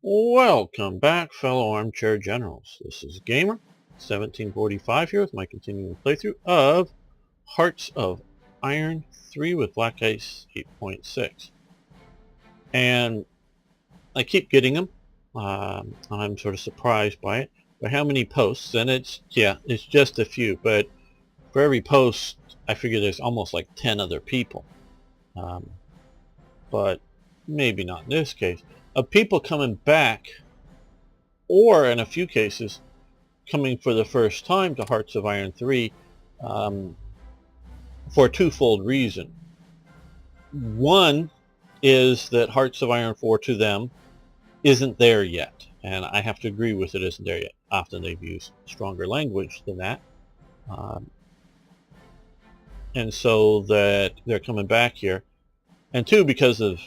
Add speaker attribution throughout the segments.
Speaker 1: Welcome back, fellow armchair generals. This is Gamer 1745 here with my continuing playthrough of Hearts of Iron 3 with Black Ice 8.6. And I keep getting them. I'm sort of surprised by it, by how many posts. And it's just a few, but for every post, I figure there's almost like 10 other people. Um, but maybe not in this case. Of people coming back, or in a few cases, coming for the first time to Hearts of Iron 3 um, for a twofold reason. One is that Hearts of Iron 4 to them isn't there yet, and I have to agree with it isn't there yet. Often they've used stronger language than that. Um, and so that they're coming back here. And two, because of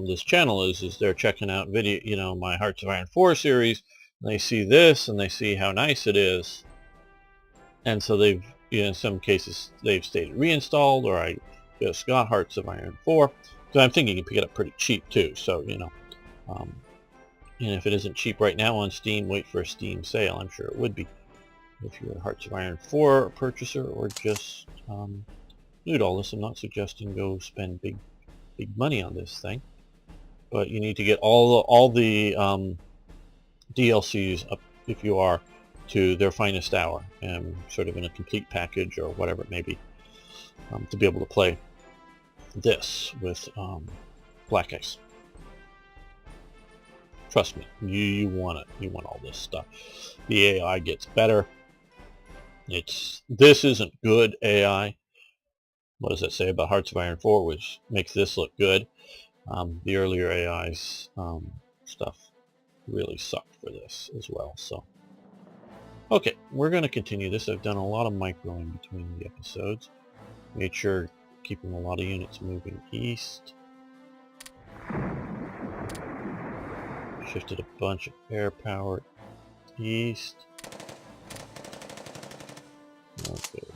Speaker 1: this channel is they're checking out video, my Hearts of Iron 4 series, and they see this and they see how nice it is. And so they've, in some cases, they've stayed reinstalled, or I just got Hearts of Iron 4. So I'm thinking you can pick it up pretty cheap too. So, and if it isn't cheap right now on Steam, wait for a Steam sale. I'm sure it would be if you're a Hearts of Iron 4 purchaser, or just new to all this. I'm not suggesting go spend big money on this thing, but you need to get all the DLCs up, if you are, to their finest hour, and sort of in a complete package or whatever it may be, to be able to play this with Black Ice. Trust me, you want it. You want all this stuff. The AI gets better. This isn't good AI. What does that say about Hearts of Iron 4, which makes this look good? The earlier AI's stuff really sucked for this as well. So, okay, we're going to continue this. I've done a lot of microing between the episodes. Made sure keeping a lot of units moving east. Shifted a bunch of air power east. Okay,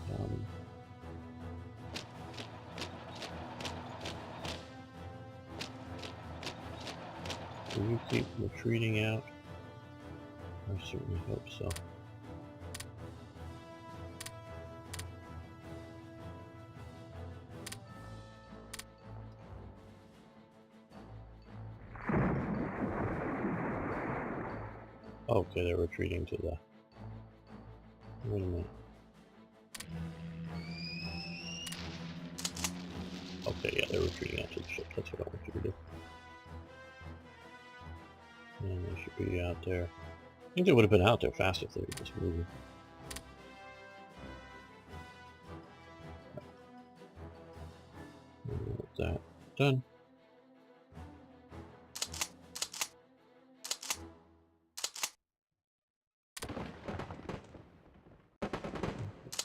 Speaker 1: do you keep retreating out? I certainly hope so. Okay, they're retreating to the... Wait a minute. Okay, yeah, they're retreating out to the ship. That's what I want you to do. And they should be out there. I think they would have been out there fast if they were just moving. With that done.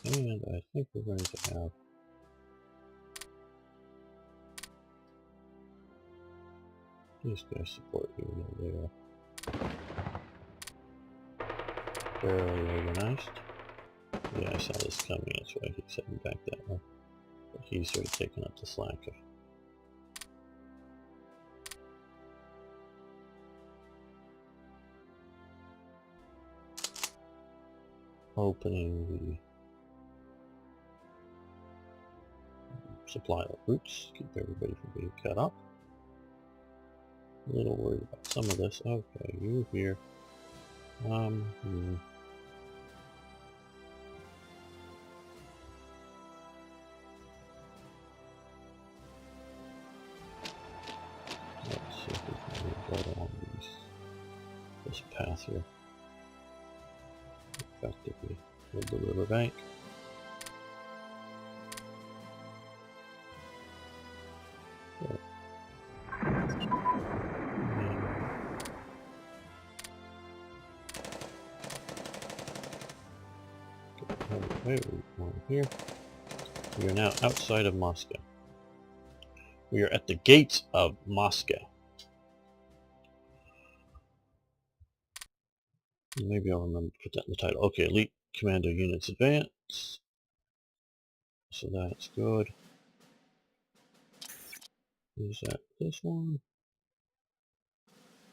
Speaker 1: And I think we're going to have these guys support you, even though they are fairly organized. Yeah, I saw this coming, that's why he's heading back that way. But he's sort of taking up the slack of opening the supply of routes, keep everybody from being cut up. A little worried about some of this. Okay, you here. Let's see if we can go along this path here. Effectively with the riverbank. Here. We are now outside of Moscow. We are at the gates of Moscow. Maybe I'll remember to put that in the title. Okay, Elite Commando Units Advance. So that's good. Is that this one?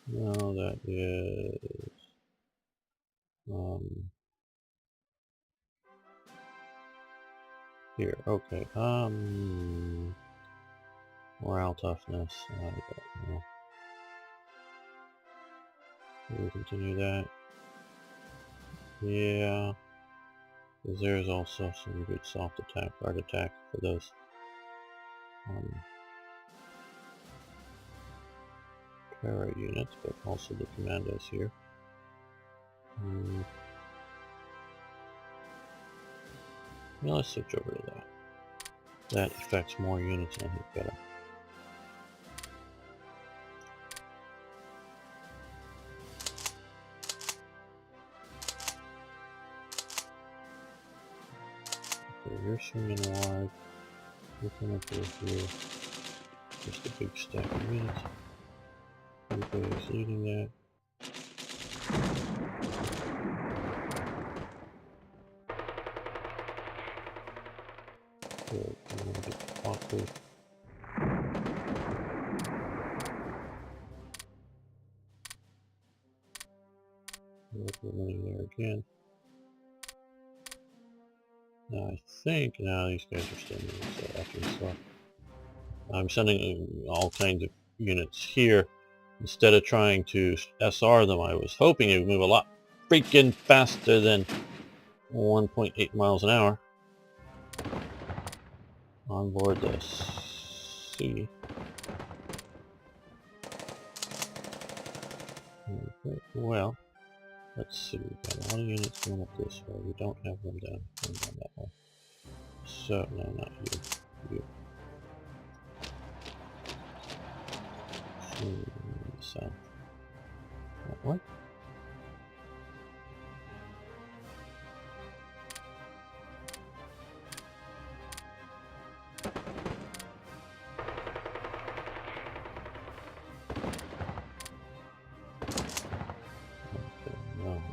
Speaker 1: No, that is here. Okay. Morale toughness. I don't know. We'll continue that. Yeah. Because there's also some good soft attack, hard attack for those para units, but also the commandos here. Well, let's switch over to that. That affects more units and I think better. Okay, you're swinging wide. You're coming through here. Just a big stack of units. Everybody's leading that. Good. I'm going to get the awkward. We're running there again. Now I think now these guys are still moving, so after this stuff. I'm sending all kinds of units here. Instead of trying to SR them, I was hoping it would move a lot freaking faster than 1.8 miles an hour on board the sea. Okay, well, let's see. We've got a lot of units going up this way. We don't have them down that way. So, no, not you. You. South. That way.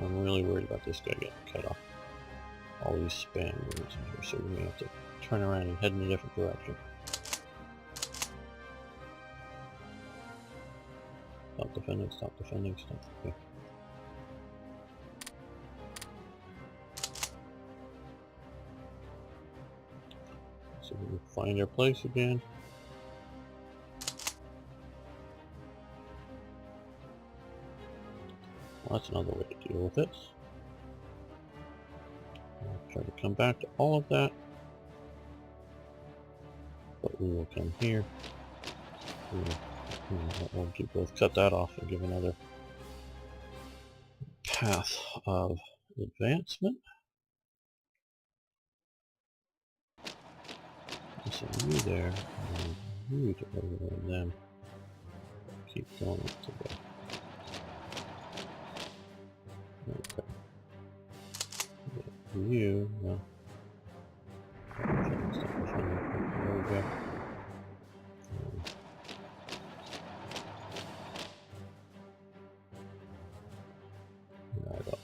Speaker 1: I'm really worried about this guy getting cut off. All these spam units in here, so we may have to turn around and head in a different direction. Stop defending, stop defending, stop. Okay. So we can find our place again. Well, that's another way to deal with it. I'll try to come back to all of that. But we will come here. We'll both cut that off and give another path of advancement. So you there, and you to over and then keep going up to the. Okay. You, well. There we go. No, I don't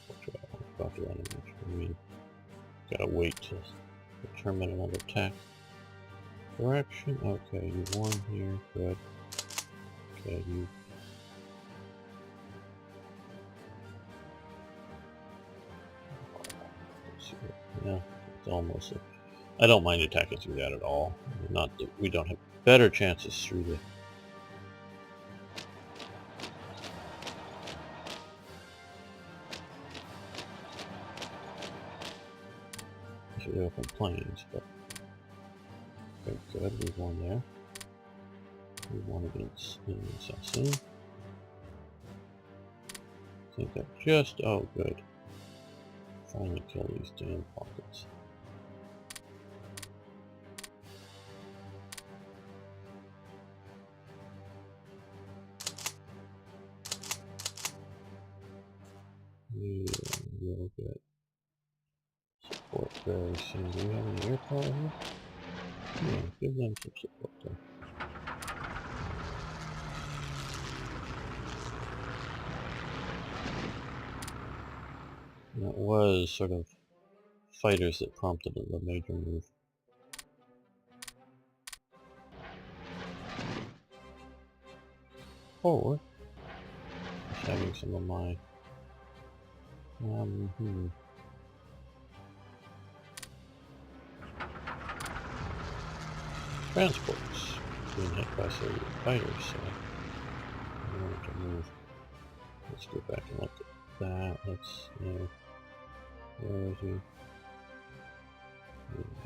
Speaker 1: about to run I mean, gotta wait to determine another attack direction. Okay, you won here, good. Okay, you. Yeah, it's almost. I don't mind attacking through that at all. Not that we don't have better chances through the open plains, but okay, good. We won there. We won against Assassin. I think that just good. Finally kill these damn pockets. Yeah, we'll get support very soon. Do we have any air power here? Yeah, give them some support there. And it was sort of fighters that prompted the major move. Forward. having some of my transports being hit by Soviet fighters, so I wanted to move. Let's go back and look at that. Let's where is he?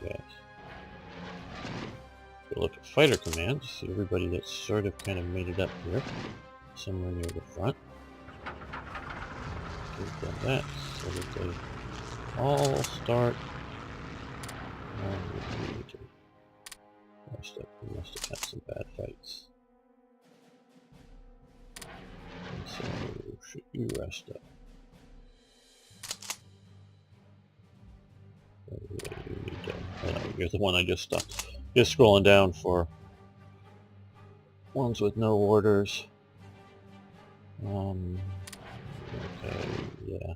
Speaker 1: Yes. We'll look at fighter commands, see everybody that's sort of kind of made it up here, somewhere near the front. We've done that, so that they all start. We need to rest up. We must have had some bad fights. And so, should you rest up? You need to, you're the one I just stopped. Just scrolling down for ones with no orders. Okay, yeah.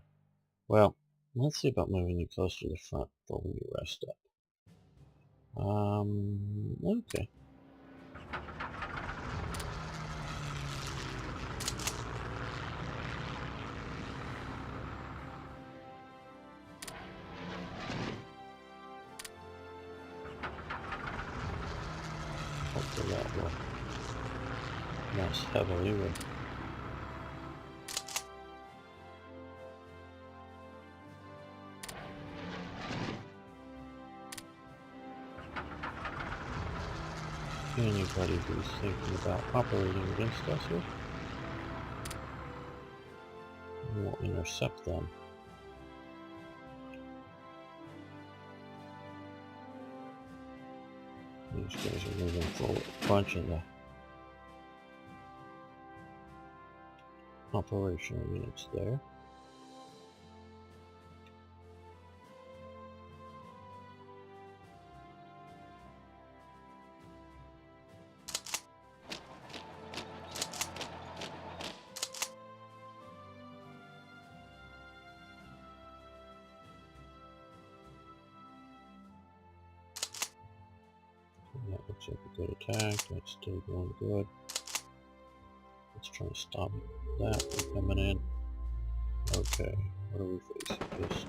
Speaker 1: Well, let's see about moving you closer to the front before we rest up. Okay. Hopefully that will mess heavily with anybody who's thinking about operating against us here. We won't intercept them. These guys are moving forward. A bunch of the operational units there. That looks like a good attack. That's still going good. Let's try to stop that from coming in. Okay, what are we facing? Just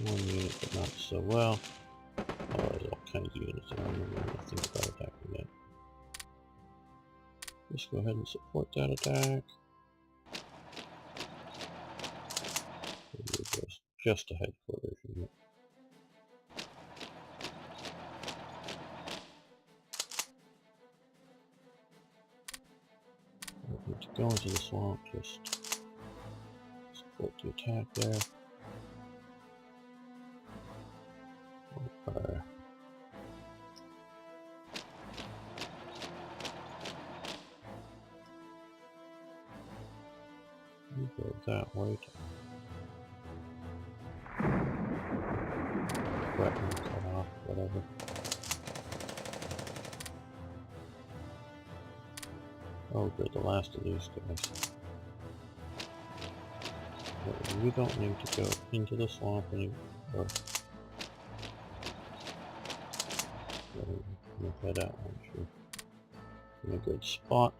Speaker 1: one unit, but not so well. Oh, there's all kinds of units. I don't remember anything about attacking that. Let's go ahead and support that attack. Just a headquarters unit. Need to go into the swamp, just support the attack there. Fire. You go that way. Weapon cut off, whatever. Oh good, the last of these guys. But we don't need to go into the swamp anymore. We'll head out once we're in a good spot.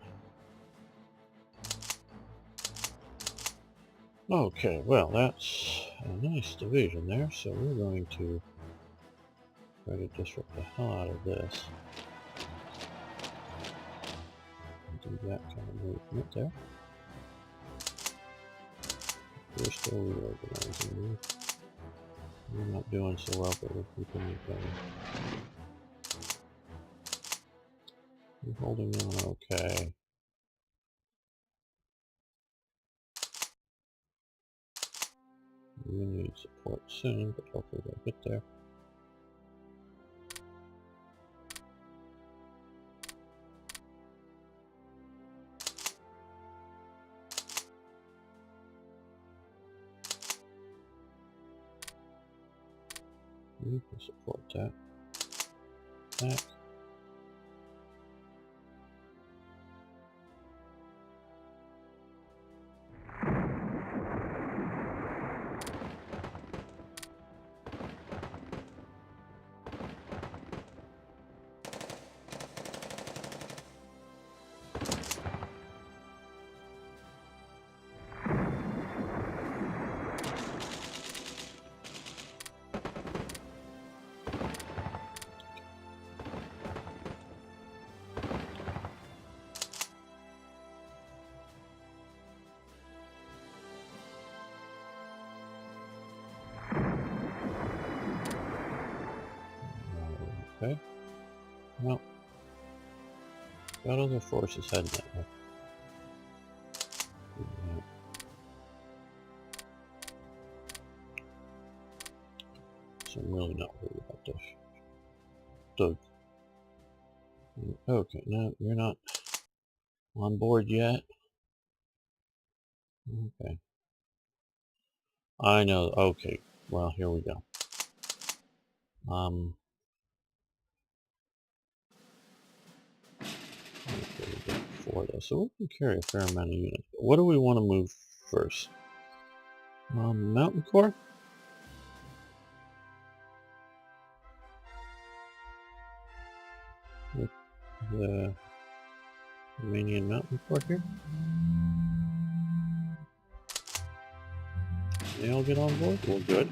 Speaker 1: Okay, well that's a nice division there, so we're going to try to disrupt the hell out of this. Do that kind of movement there. We're still reorganizing. We're not doing so well, but we're keeping it going. We're holding on okay. We need support soon, but hopefully they'll get there. We can support that. That. Okay. Well, got other forces heading that way. Yeah. So I'm really not worried about this. Doug. Okay, no, you're not on board yet. Okay. I know. Okay. Well, here we go. Okay, we got 4 there, so we can carry a fair amount of units. But what do we want to move first? Mountain Corps? With the Romanian Mountain Corps here? They all get on board? Well, good.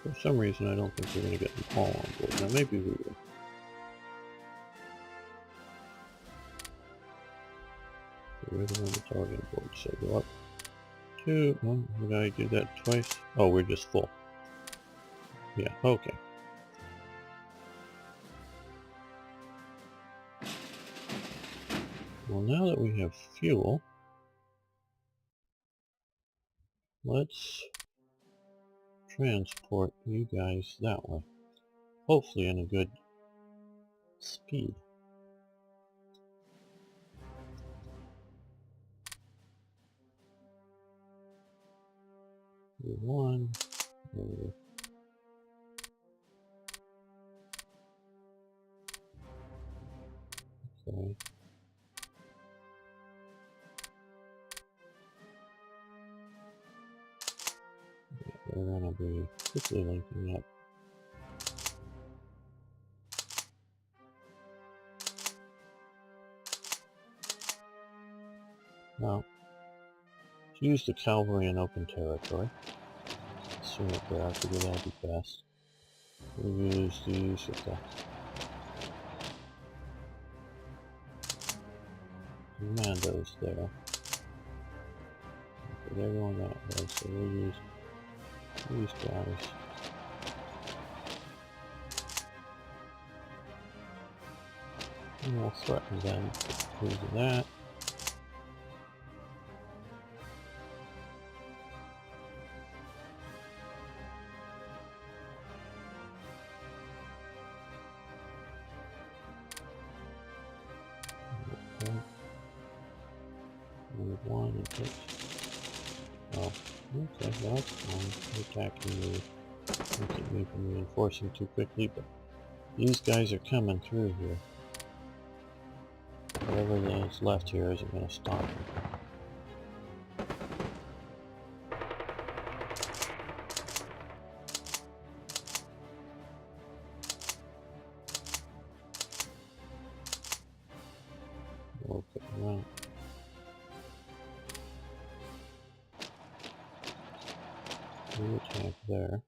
Speaker 1: For some reason, I don't think we're going to get them all on board. Now, maybe we will. We're the one that's already on board, so go up 2. Oh, did I do that twice? Oh, we're just full. Yeah, okay. Well, now that we have fuel, let's transport you guys that way. Hopefully in a good speed. One. Okay. They're gonna be quickly linking up. Now, use the cavalry in open territory. Swing it there, I figure that'll be best. We'll use these with the commandos there. Okay, they're going that way, so we'll use these guys. And we'll threaten them to do that. Okay. Move 1 and hit. Oh, okay, well, that's fine. Attacking me. Don't keep me from reinforcing too quickly, but these guys are coming through here. Whatever is left here isn't going to stop me. Okay, well. We attack there.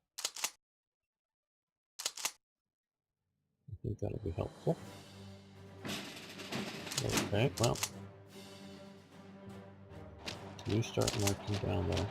Speaker 1: I think that'll be helpful. Okay, well. You start marching down there.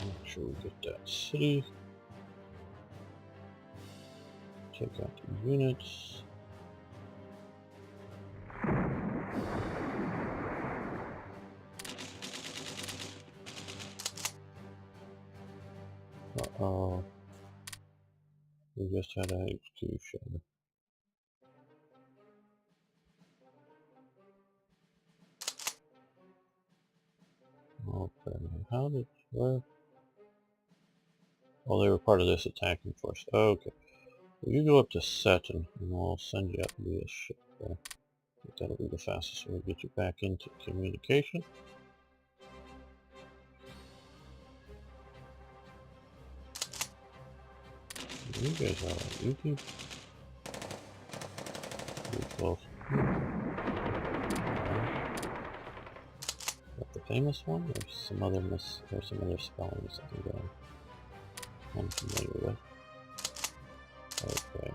Speaker 1: Make sure we get that city. Take out the units. just had a HQ shadow. Okay, how did, where? Oh, they were part of this attacking force. Okay. Well, you go up to Seton, and I'll send you up via ship there. I think that'll be the fastest way to get you back into communication. You guys are on YouTube. Pretty close. Is that the famous one? There's some other there's some other spellings I can go I'm familiar with. Okay.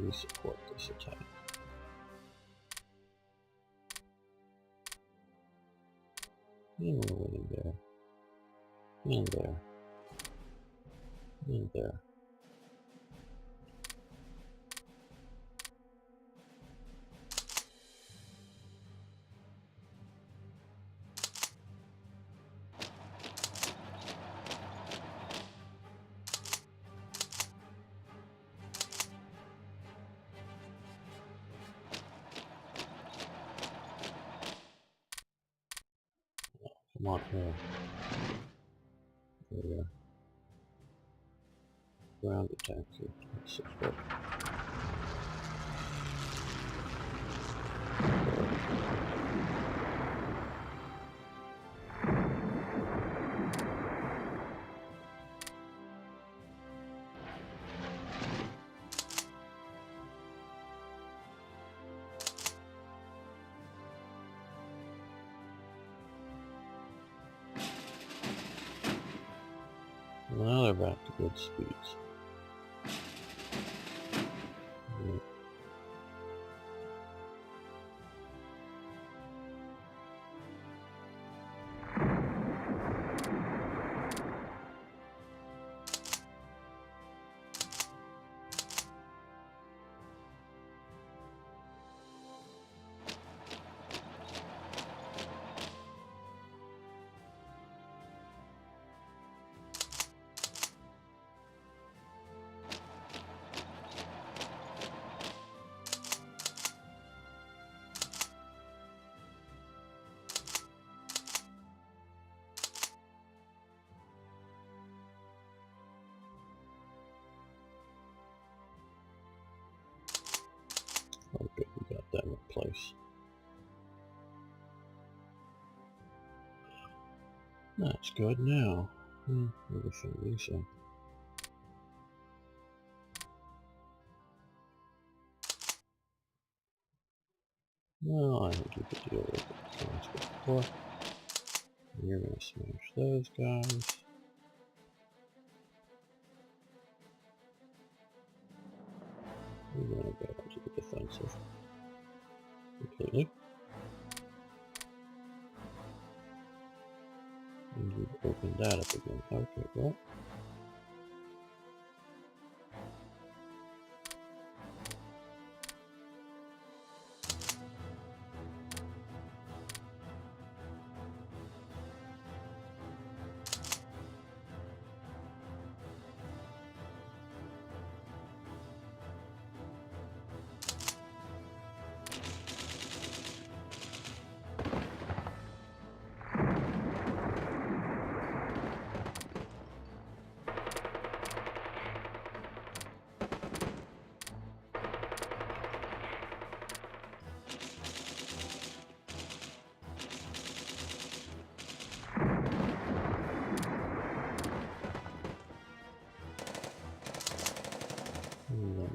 Speaker 1: We support this attack. And we're winning there. And there. And there. Come on here. There we are. Ground attack here. Let's support. Now they're back to good speeds. Okay, we got that in place. That's good now. Everything Lisa. Well, I think you could deal with it before. You're gonna smash those guys. We're gonna go into the defensive completely. And you've opened that up again. Okay, well.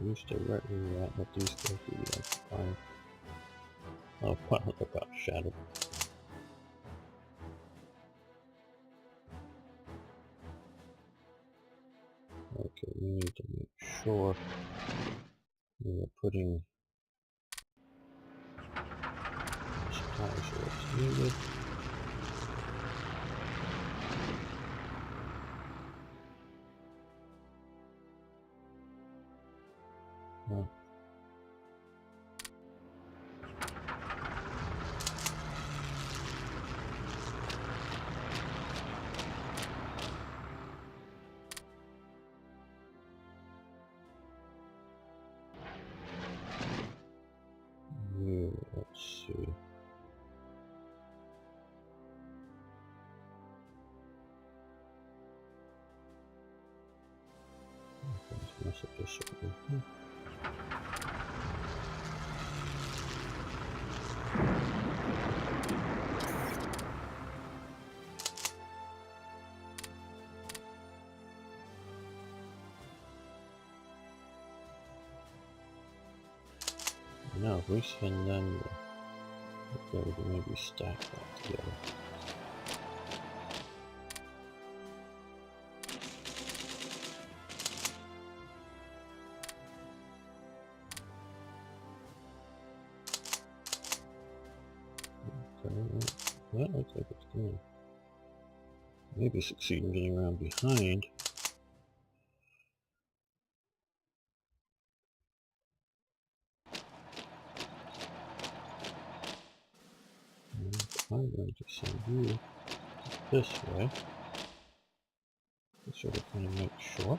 Speaker 1: You stay right where you're at. Let these go through the fire. Oh, wow, look about shattered. Okay, we need to make sure we are putting supplies where it's needed. it just sort of, No, if we send them, okay, we can maybe stack that together. Okay, that looks like it's going to maybe succeed in getting around behind. I'm going to send you this way to sort of kind of make sure.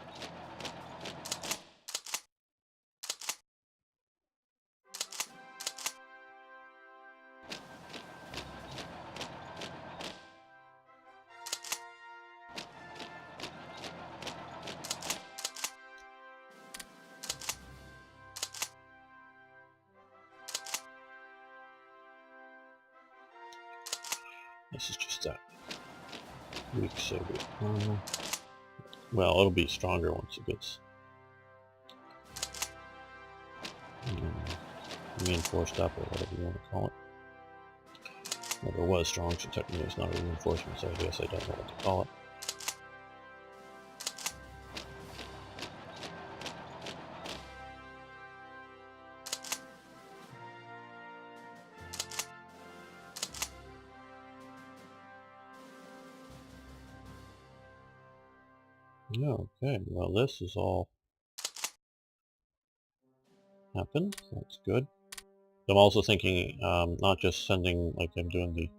Speaker 1: This is just that weak Soviet armor. Well, it'll be stronger once it gets reinforced up, or whatever you want to call it. Well, it was strong, so technically it's not a reinforcement, so I guess I don't know what to call it. Okay, well this is all happened. That's good. I'm also thinking not just sending, like I'm doing the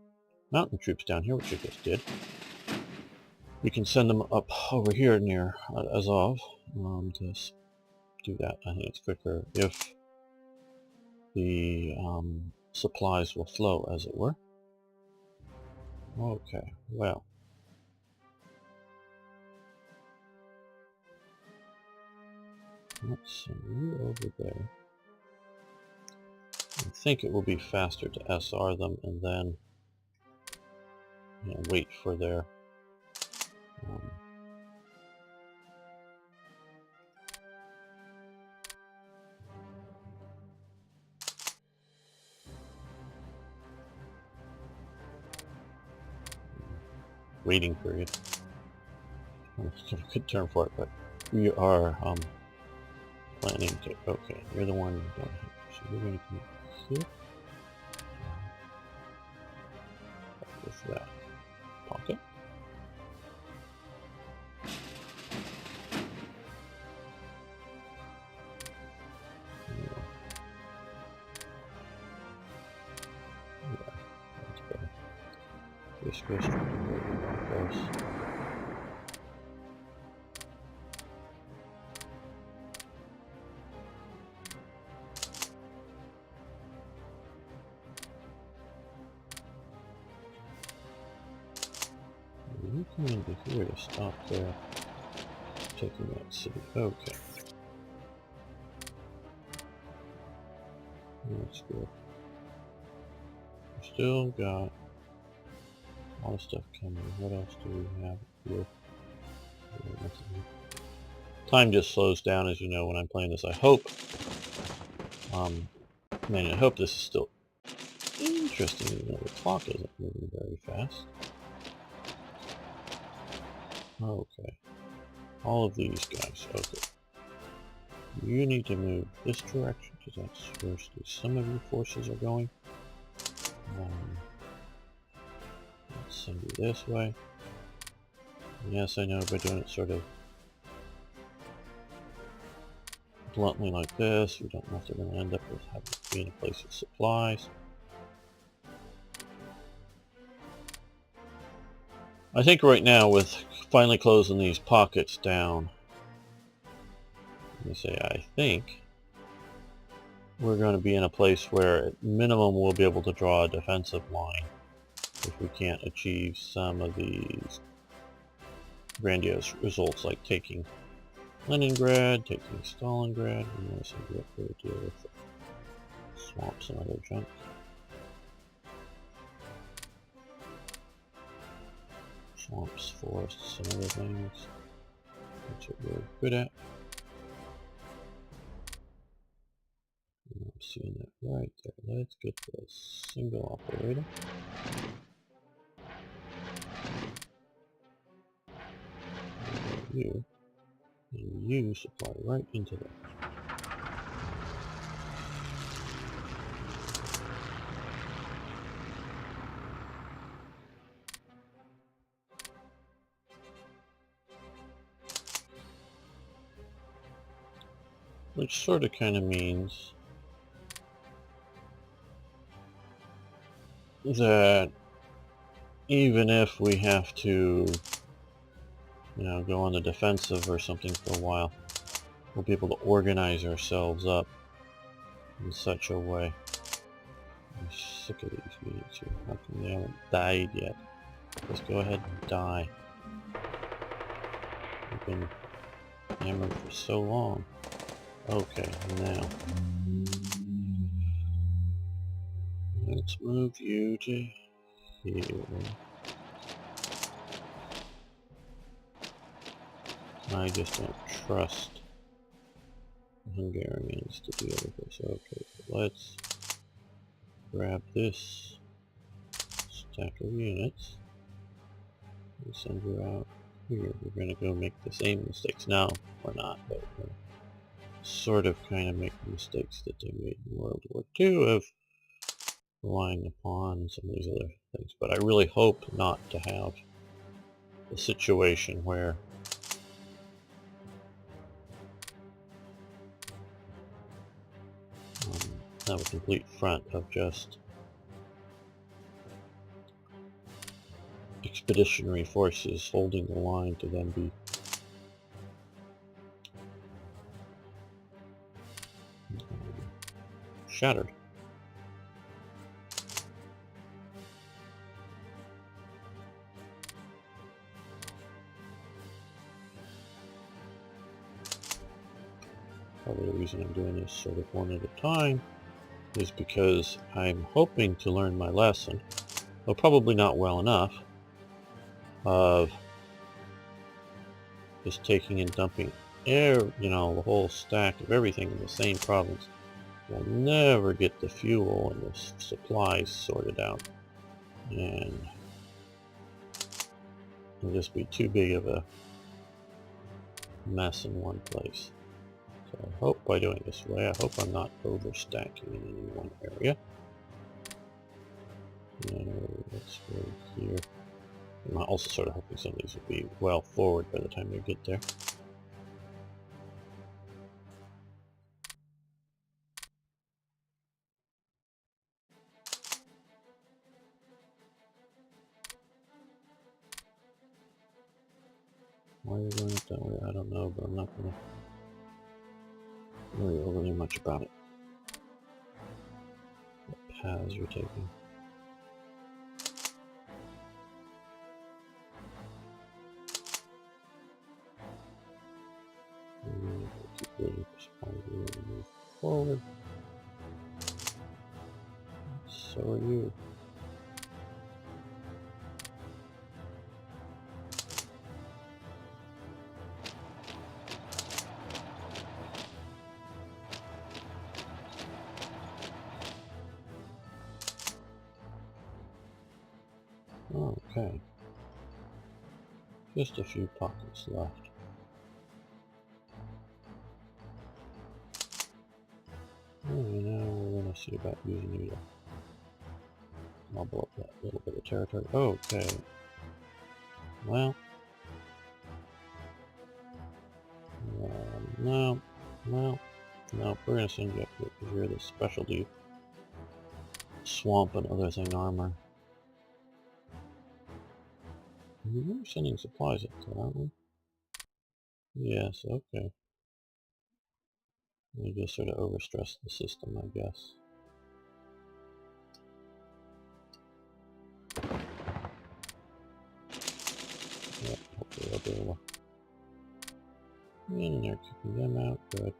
Speaker 1: mountain troops down here, which I just did. We can send them up over here near Azov to do that. I think it's quicker if the supplies will flow, as it were. Okay, well. Let's send you over there. I think it will be faster to SR them and then wait for their waiting period. That's a good term for it, but we are planning to. Okay, you're the one down here, so we're going to come here with that pocket. Yeah, that's better. This goes straight to where we want those. You come into here to stop there, taking that city. Okay. That's good. We still got a lot of stuff coming. What else do we have here? Time just slows down, as you know, when I'm playing this. I hope, I hope this is still interesting. You know, the clock isn't moving very fast. Okay. All of these guys. Okay. You need to move this direction, because that's where some of your forces are going. Let's send you this way. And yes, I know by doing it sort of bluntly like this, we don't know if they're going to end up with having to be in a place of supplies. I think right now, with finally closing these pockets down, I think we're going to be in a place where at minimum we'll be able to draw a defensive line if we can't achieve some of these grandiose results like taking Leningrad, taking Stalingrad, and then send you up there to deal with the swamps and other junk. Swamps, forests, and other things. That's what we're good at. And I'm seeing that right there. Let's get the single operator. You. And you supply right into there. Which sort of kind of means that even if we have to, you know, go on the defensive or something for a while, we'll be able to organize ourselves up in such a way. I'm sick of these units here. How come they haven't died yet? Just go ahead and die. I've been hammered for so long. Okay, now let's move you to here. I just don't trust the Hungarians to deal with this. Okay, let's grab this stack of units and send you out here. We're going to go make the same mistakes. No, we're not, but we're sort of kind of make the mistakes that they made in World War II of relying upon some of these other things. But I really hope not to have a situation where have a complete front of just expeditionary forces holding the line to then be shattered. Probably the reason I'm doing this sort of one at a time is because I'm hoping to learn my lesson, though probably not well enough, of just taking and dumping the whole stack of everything in the same province. We'll never get the fuel and the supplies sorted out, and it'll just be too big of a mess in one place. So I hope by doing this way, I hope I'm not overstacking in any one area. Let's go here. I'm also sort of hoping some of these will be well forward by the time they get there. Why are they going up that way? I don't know, but I'm not going to worry overly much about it. What paths you're taking. Keep waiting for supplies to move forward. So are you. Okay. Just a few pockets left. Alright, now we're going to see about using you to mobble up that little bit of territory. Okay. Well. No. We're going to send you up here because you're the specialty swamp and other thing armor. We're sending supplies up there, aren't we? Yes, okay. We just sort of overstressed the system, I guess. Yeah, hopefully I'll be able to And they're kicking them out. Good.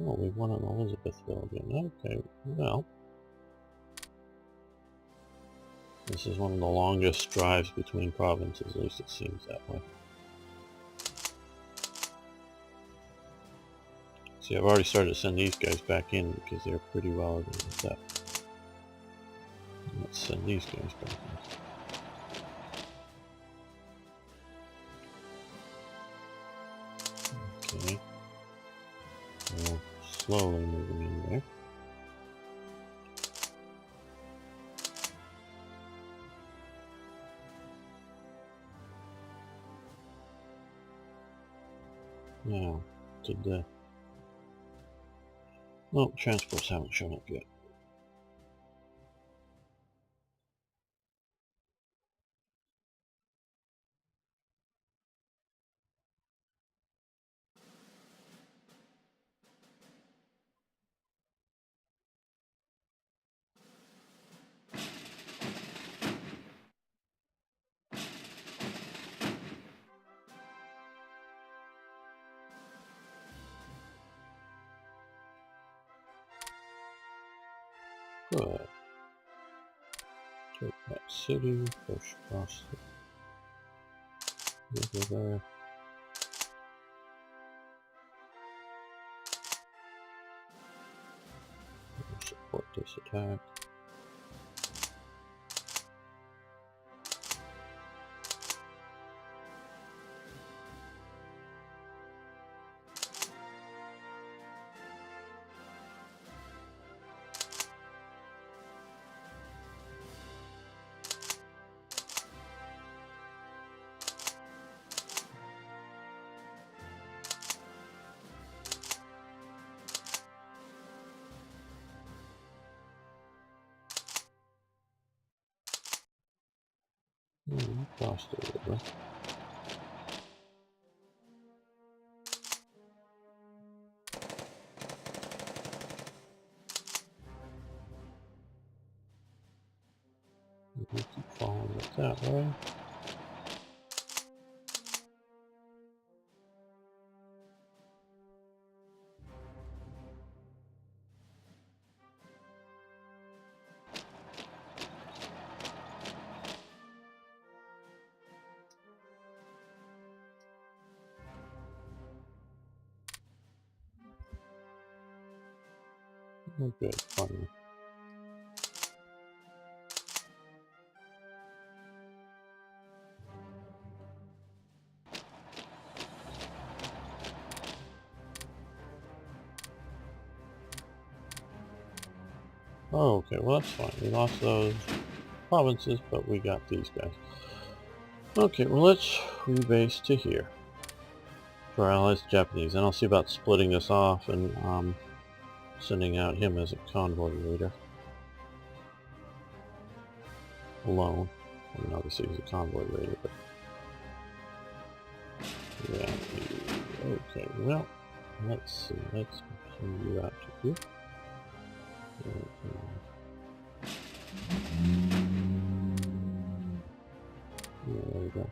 Speaker 1: Oh, we won on Elizabethville again. Okay, well. This is one of the longest drives between provinces, at least it seems that way. See, I've already started to send these guys back in because they're pretty well organized up. Let's send these guys back in. Okay. We're slowly moving in there. Now, did the... No, transports haven't shown up yet. Good. Take that city, push across the river there. Support this attack. Across the river. We keep following it that way. Oh, good, finally. Oh, okay, well that's fine. We lost those provinces, but we got these guys. Okay, well let's rebase to here. For our allies, Japanese. And I'll see about splitting this off and sending out him as a convoy leader. Alone. I mean, obviously he's a convoy leader, but... Yeah, okay, well, let's see. Let's continue out to here. Yeah, there we go.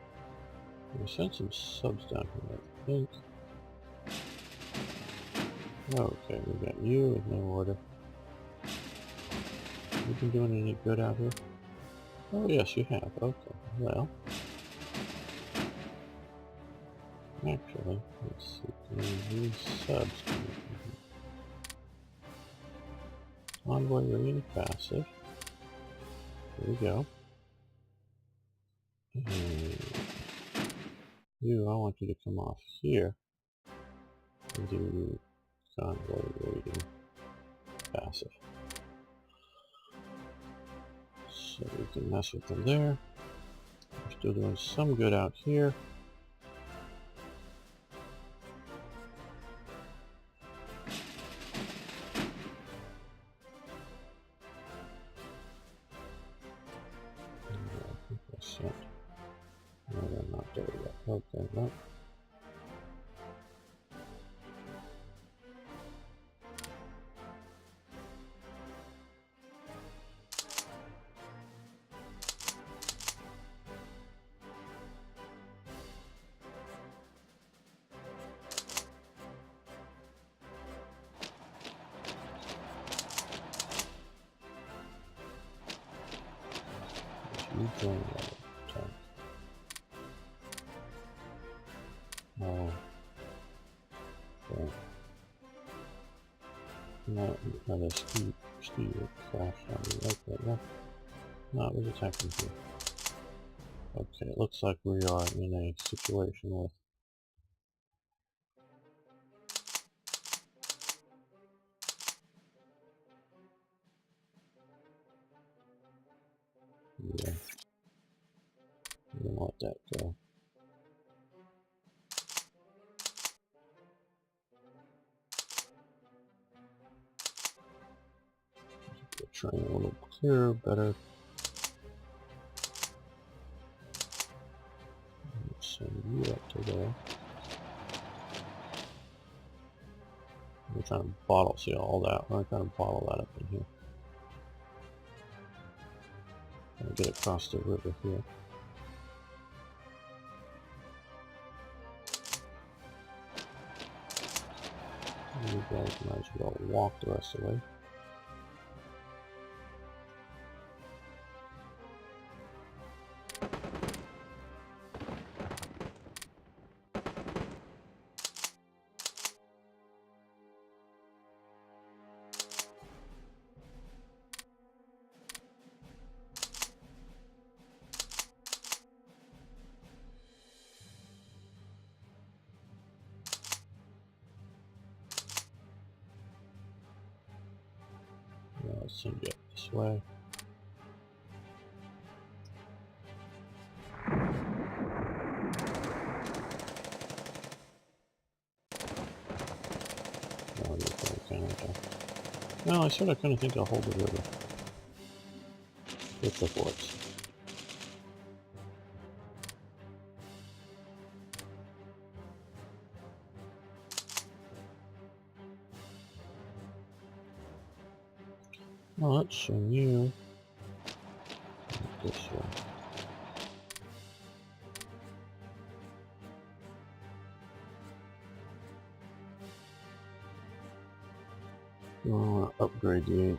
Speaker 1: We'll send some subs down here, I think. Okay, we got you with no order. You been doing any good out here? Oh yes, you have. Okay, well. Actually, let's see. These subs. Envoy ready passive. There we go. You, I want you to come off here and do convoy rating passive. So we can mess with them there. We're still doing some good out here. that. You join that attack. Oh. Okay. Not another ski would crash on me like that. No, not was attacking here. Okay, it looks like we are in a situation with yeah. I'm gonna let that go. The train a little clearer, better. Let's send you up to there. We're trying to bottle, see all that. We're trying to bottle that up in here. And get across the river here. You guys might as well walk the rest of the way. Now let's send you up this way. No, I sort of kind of think I'll hold the river with the forts. Well, let's send you this way. You want to upgrade the 8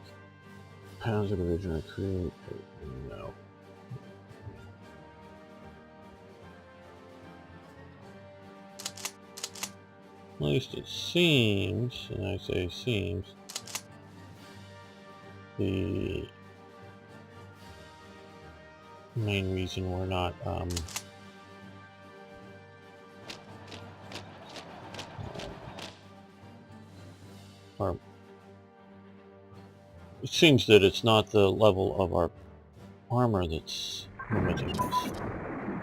Speaker 1: pounds of division I create? No. At least it seems, and I say seems, the main reason we're not or it seems that it's not the level of our armor that's limiting us.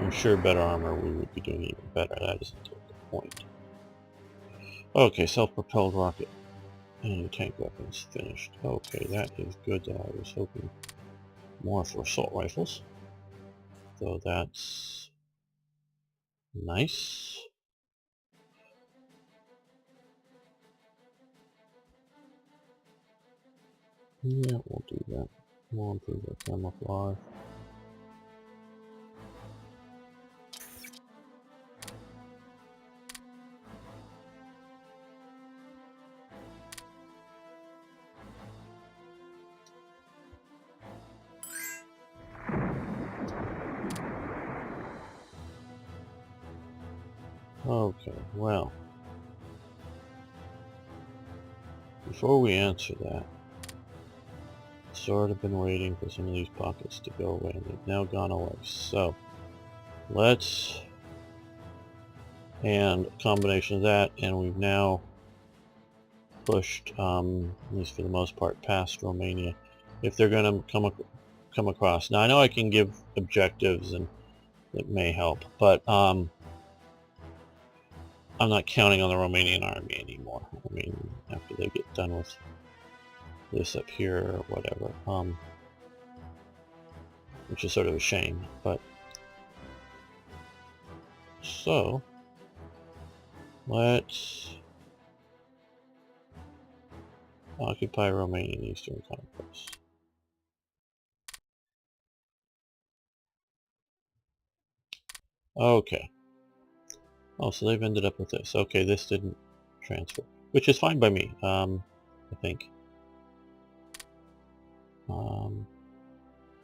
Speaker 1: I'm sure better armor we would be doing even better. That isn't the point. Okay, self-propelled rocket and tank weapons finished. Okay, that is good. I was hoping more for assault rifles. So that's nice. Yeah, we'll do that. We'll improve our camouflage. Okay, well, before we answer that, I've sort of been waiting for some of these pockets to go away, and they've now gone away. So, let's, and a combination of that, and we've now pushed, at least for the most part, past Romania. If they're going to come across. Now, I know I can give objectives, and it may help, but I'm not counting on the Romanian army anymore. I mean, after they get done with this up here or whatever, which is sort of a shame. But so Let's occupy Romanian Eastern Conquest. Okay. Oh, so they've ended up with this. Okay, this didn't transfer, which is fine by me. I think.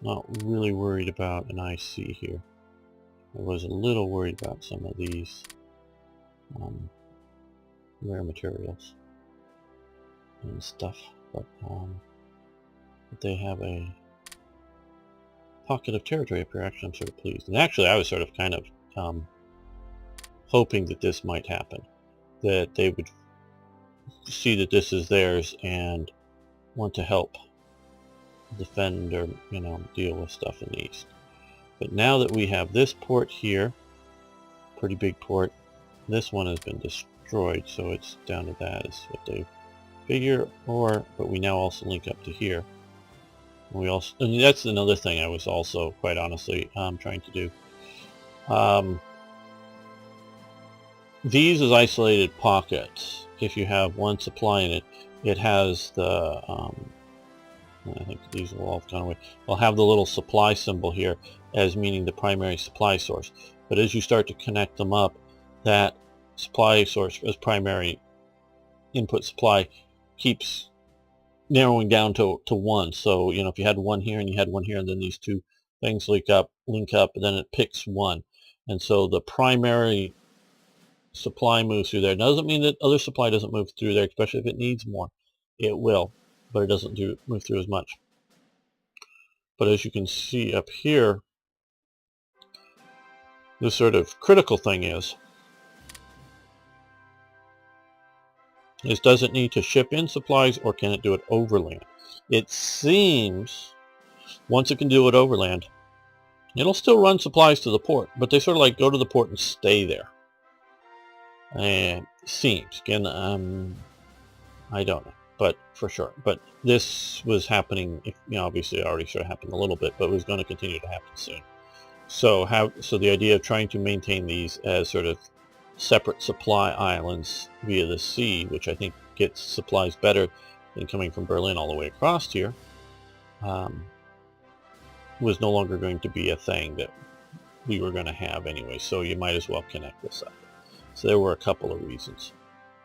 Speaker 1: Not really worried about an IC here. I was a little worried about some of these rare materials and stuff, but they have a pocket of territory up here. Actually, I'm sort of pleased. And actually, I was sort of kind of hoping that this might happen, that they would see that this is theirs and want to help defend or, you know, deal with stuff in the east. But now that we have this port here, pretty big port, this one has been destroyed, so it's down to that is what they figure. But we now also link up to here. And that's another thing I was also, quite honestly, trying to do. These as isolated pockets, if you have one supply in it, it has the, I think these will all have gone away. We'll have the little supply symbol here as meaning the primary supply source. But as you start to connect them up, that supply source as primary input supply keeps narrowing down to one. So, you know, if you had one here and you had one here, and then these two things link up, and then it picks one. And so the primary supply moves through there. It doesn't mean that other supply doesn't move through there, especially if it needs more. It will, but it doesn't move through as much. But as you can see up here, the sort of critical thing is does it need to ship in supplies, or can it do it overland? It seems once it can do it overland, it'll still run supplies to the port, but they sort of like go to the port and stay there. And seems, again, I don't know, but for sure. But this was happening, you know, obviously it already sort of happened a little bit, but it was going to continue to happen soon. So the idea of trying to maintain these as sort of separate supply islands via the sea, which I think gets supplies better than coming from Berlin all the way across here, was no longer going to be a thing that we were going to have anyway. So you might as well connect this up. So there were a couple of reasons.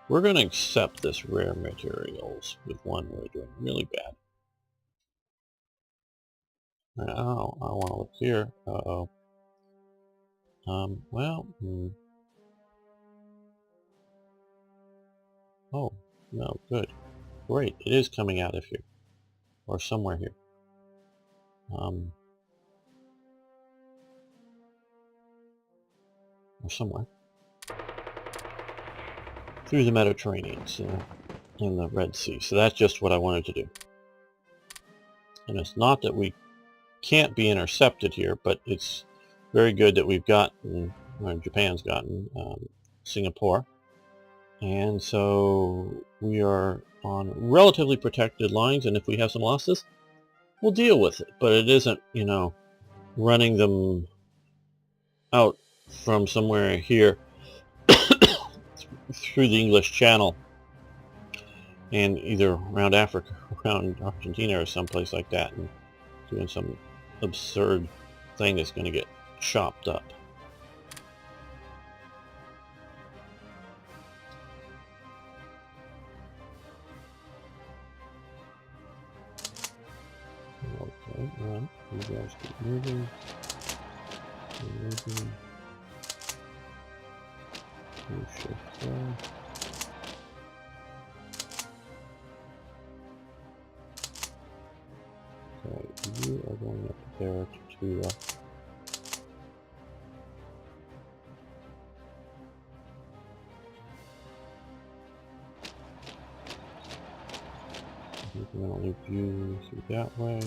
Speaker 1: We're going to accept this rare materials with one we're doing really bad. Oh, I want to look here. Uh-oh. Oh, no, good. Great, it is coming out of here. Or somewhere here. Or somewhere. Through the Mediterranean, in the Red Sea. So that's just what I wanted to do. And it's not that we can't be intercepted here, but it's very good that we've gotten, or Japan's gotten, Singapore. And so we are on relatively protected lines, and if we have some losses, we'll deal with it. But it isn't, you know, running them out from somewhere here through the English Channel and either around Africa, around Argentina, or someplace like that, and doing some absurd thing that's going to get chopped up. Okay, well, you guys keep moving. Moving. You shift there. Okay, you are going up there to I think we're going to loop you through that way.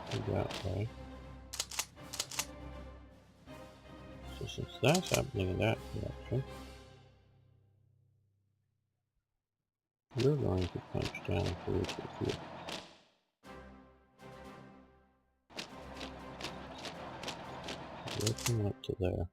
Speaker 1: Through that way. So since that's happening in that direction, you're going to punch down through to here. they're coming up to there.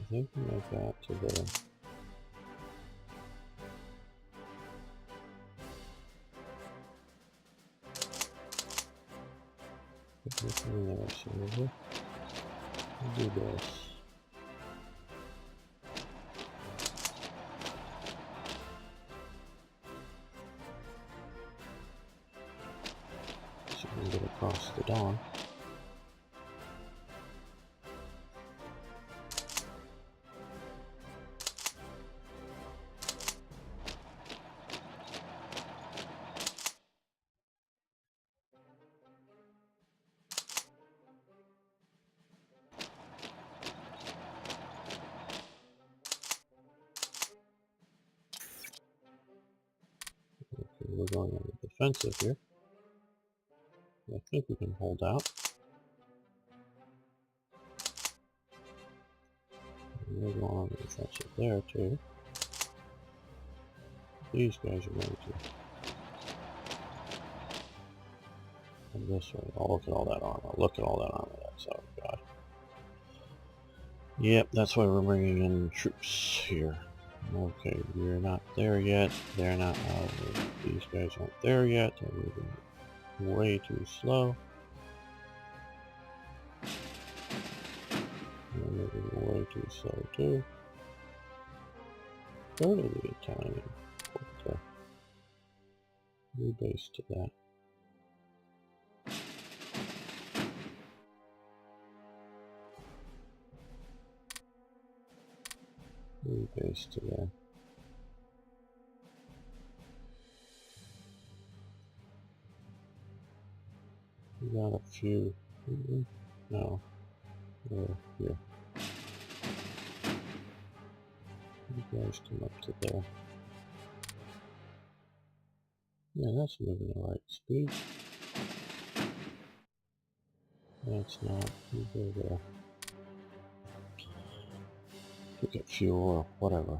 Speaker 1: Something like that to there. Something there, so we'll do this. So we can get across the dawn. We're going on the defensive here. I think we can hold out. And we're going on the defensive there too. These guys are going to come this way. Oh, look at all that armor. Look at all that armor. That's, oh god. Yep, that's why we're bringing in troops here. Okay, we're not there yet. They're not. These guys aren't there yet. They're moving way too slow. They're moving way too slow too. Totally Italian. Put the new base to that. New base to there. We got a few. No. Here. You guys come up to there. Yeah, that's moving at the right speed. That's not. You go there. To get fuel or whatever.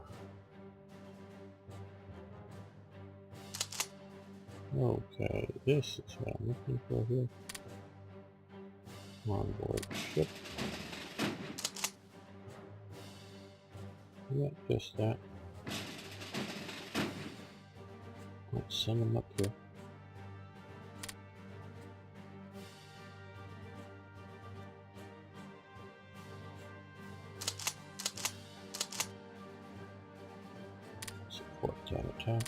Speaker 1: Okay, this is what I'm looking for here. Onboard ship. Yeah, just that. Let's send them up here. Support that attack.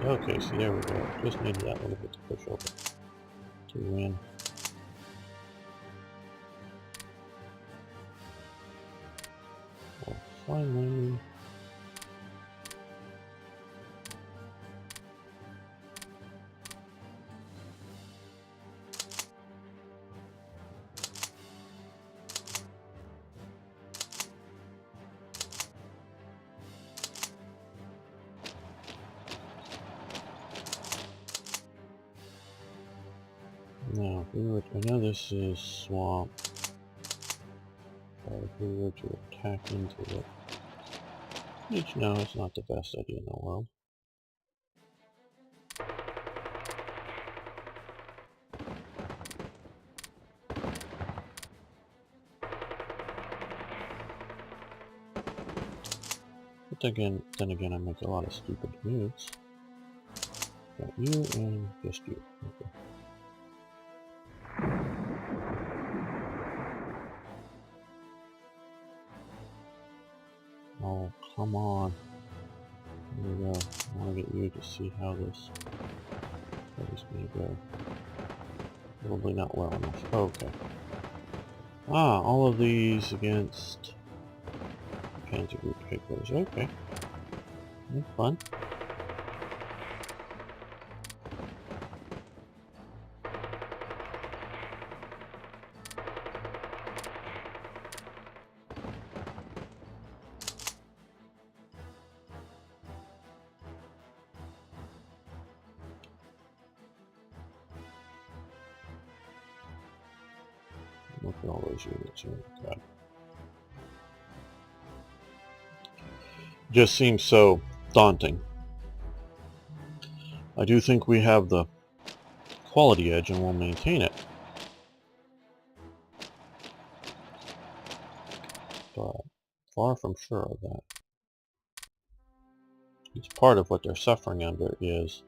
Speaker 1: Okay, see, there we go. Just needed that little bit to push over to win. Well, finally. Now, if we were, I know this is swamp, but if we were to attack into it, which no, it's not the best idea in the world. But then again, I make a lot of stupid moves. Got you and just you. Okay. Oh, come on. There we go. I want to get you to see how this is going to go. Probably not well enough. Okay. Ah, all of these against Panzer Group headquarters. Okay. That's fun. Look at all those units here. God. Just seems so daunting. I do think we have the quality edge and we'll maintain it. But far from sure of that. It's part of what they're suffering under is,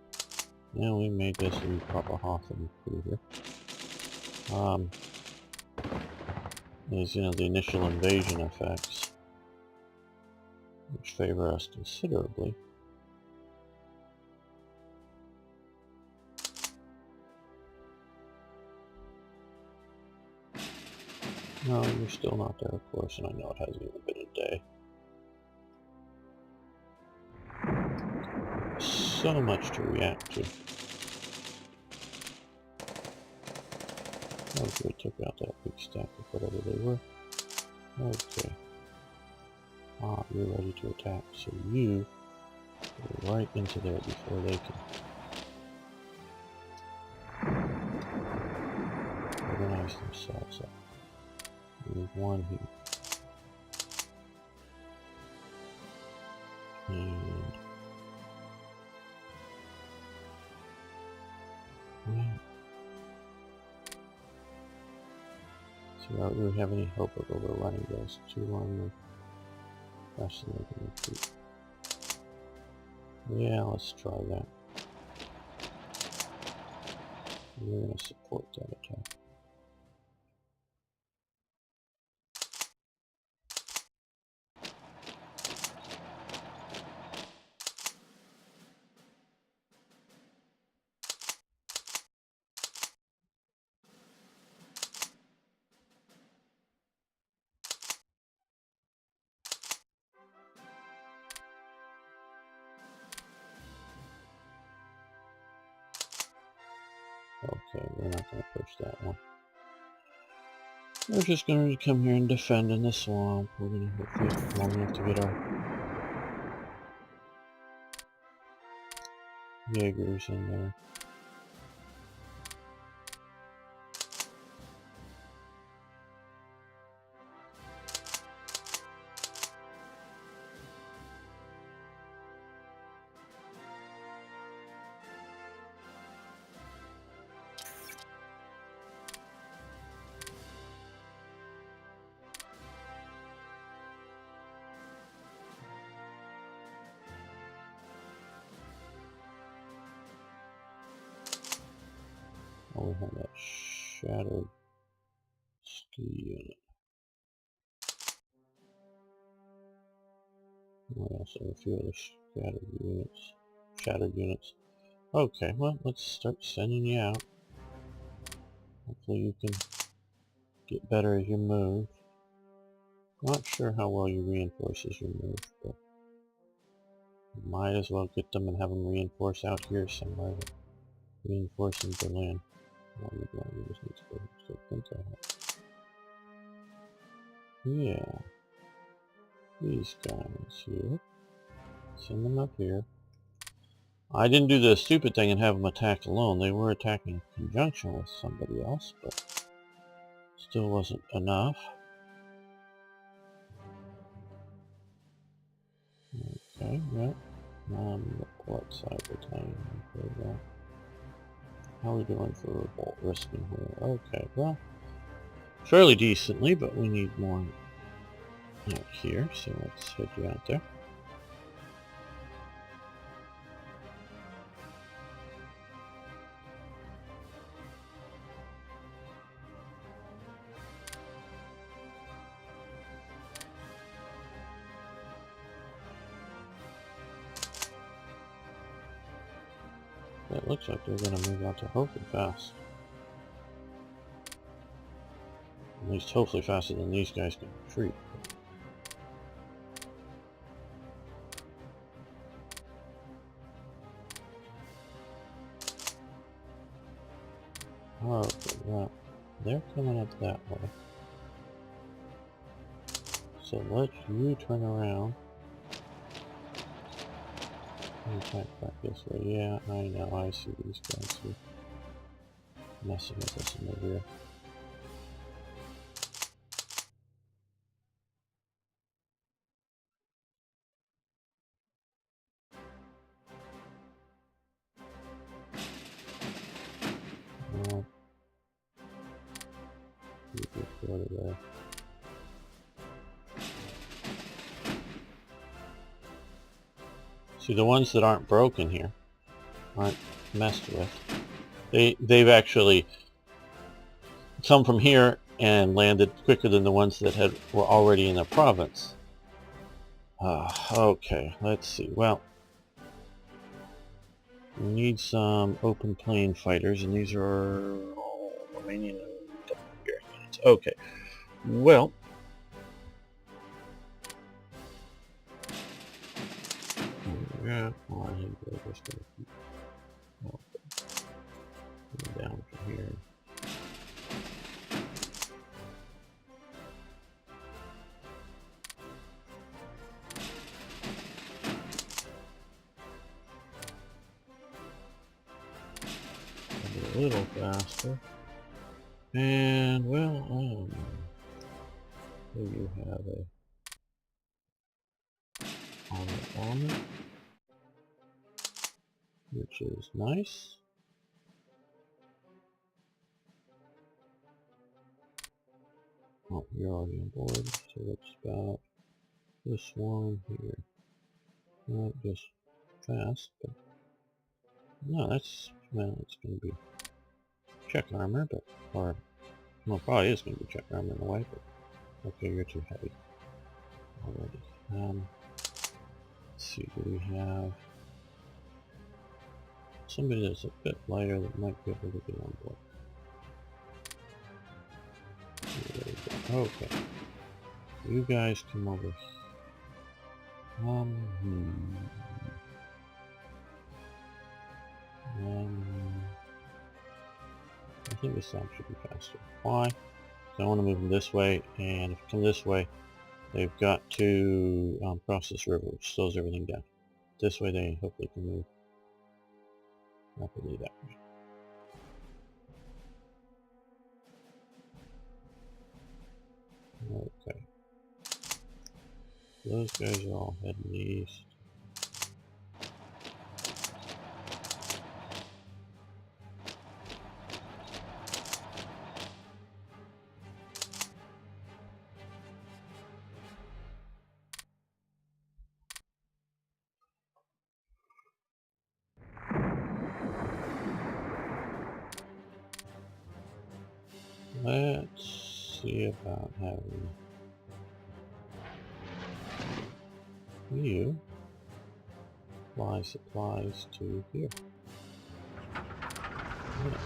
Speaker 1: yeah, we made this in proper Hoffen here. Is, you know, the initial invasion effects, which favor us considerably. No, you're still not there, of course, and I know it hasn't even been a day. So much to react to. Okay, took out that big stack of whatever they were. Okay. Ah, you're ready to attack, so you go right into there before they can organize themselves up. Move one here. And yeah. So I don't really have any hope of overrunning those two on the rest of the retreat. Yeah, let's try that. We're going to support that attack. Okay, we're not going to push that one. We're just going to come here and defend in the swamp. We're going to hopefully long enough to get our Jaegers in there. Oh, we have that shattered ski unit. We also have a few other shattered units. Okay, well, let's start sending you out. Hopefully you can get better as you move. Not sure how well you reinforce as you move, but you might as well get them and have them reinforce out here somewhere. Reinforce in Berlin. You just need to go still think I have. Yeah. These guys here. Send them up here. I didn't do the stupid thing and have them attack alone. They were attacking in conjunction with somebody else, but still wasn't enough. Okay, yeah. What side battalion? How are we doing for revolt risking here? Okay, well, fairly decently, but we need more out here, so let's head you out there. It looks like they're going to move out to hopefully fast. At least hopefully faster than these guys can retreat. Okay, well, they're coming up that way. So let you turn around and attack back this way. Yeah, I know, I see these guys here messing with us in the rear. go to there. See, the ones that aren't broken here, aren't messed with. They've actually come from here and landed quicker than the ones that were already in the province. Okay, let's see. Well, we need some open plain fighters, and these are all Romanian units. Okay, well, yeah, well, I think we're just going to keep down from here. A little faster. And, well, you have a armor, which is nice. Oh, you're already on board, so let's about this one here. Not just fast, but no, that's, well, it's going to be check armor, but, or, well, probably is going to be check armor in a way, but, okay, you're too heavy already. Let's see, do we have somebody that's a bit lighter that might be able to get on board? There we go. Okay. You guys come over. I think this side should be faster. Why? Because I want to move them this way, and if you come this way, they've got to cross this river, which slows everything down. This way they hopefully can move rapidly that way. Okay. Those guys are all heading east. Let's see about having you fly supplies to here. Yeah.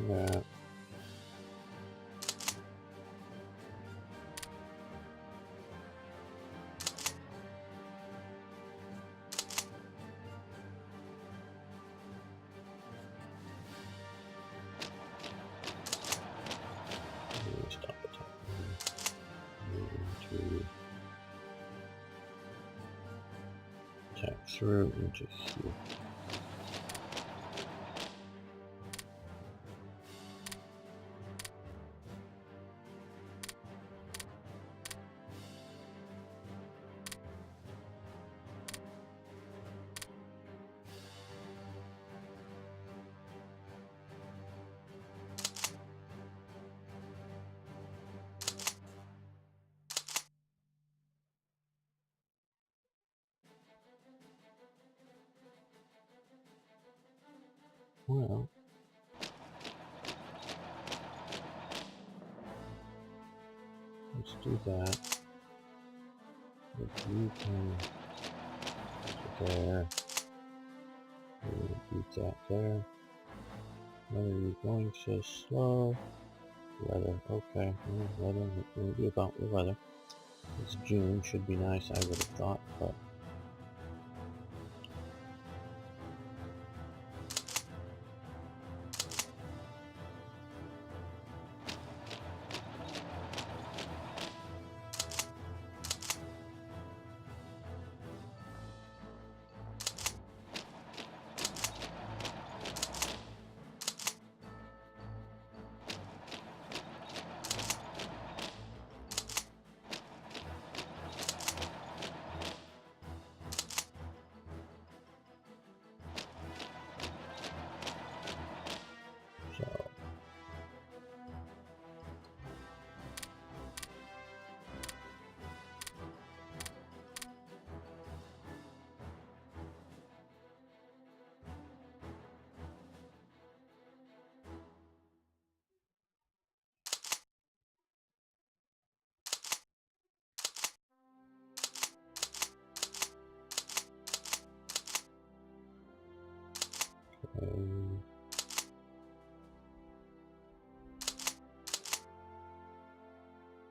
Speaker 1: Yeah. Stop attacking. Attack through into here. Well, let's do that. If you can get there, beat that there. Why are you going so slow? Weather, okay. Well, weather, what can we do about the weather? It's June, should be nice, I would have thought, but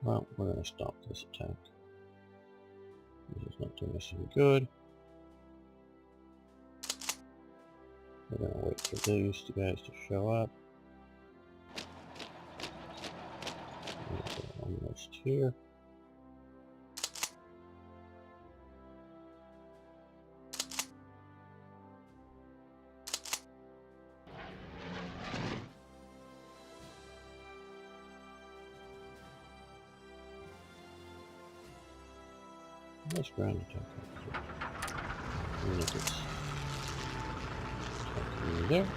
Speaker 1: Well, we're going to stop this attack. This is not doing us any good. We're going to wait for these two guys to show up. Almost here. Nice ground attack. And it gets attacking there.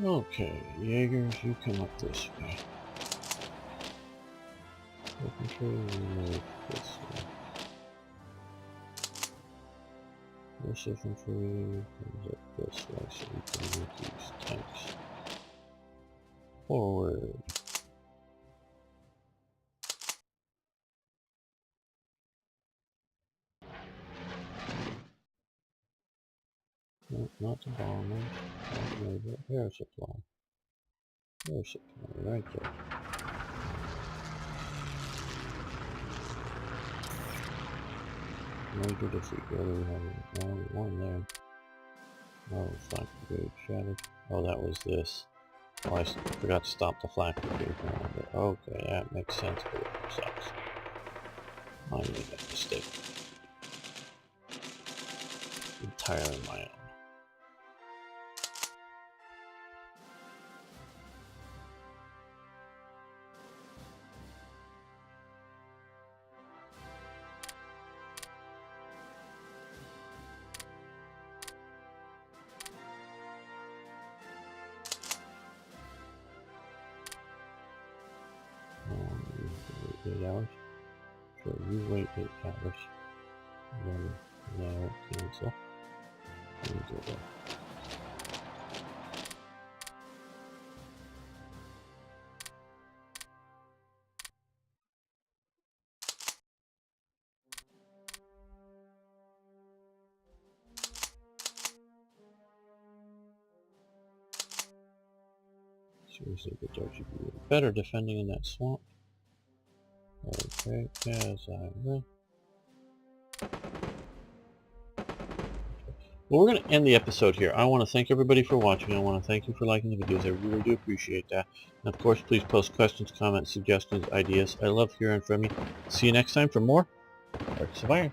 Speaker 1: Okay, Jaegers, you come up this way. Infantry, move this way. This infantry comes up this way so we can move these tanks forward. No, not the bombers. Air supply. Air supply, right there. Major defeat. What do we have? One there. Oh, flak brigade shattered. Oh, that was this. Oh, I forgot to stop the flak brigade. Okay, that makes sense, but it sucks. I made that mistake. Entirely my own. Wait 8 hours. Sure, you wait 8 hours. Then, no, cancel. Cancel that. Seriously, the Dodge would be better defending in that swamp. Okay, as I will. Well, we're going to end the episode here. I want to thank everybody for watching. I want to thank you for liking the videos. I really do appreciate that. And of course, please post questions, comments, suggestions, ideas. I love hearing from you. See you next time for more Hearts of Iron.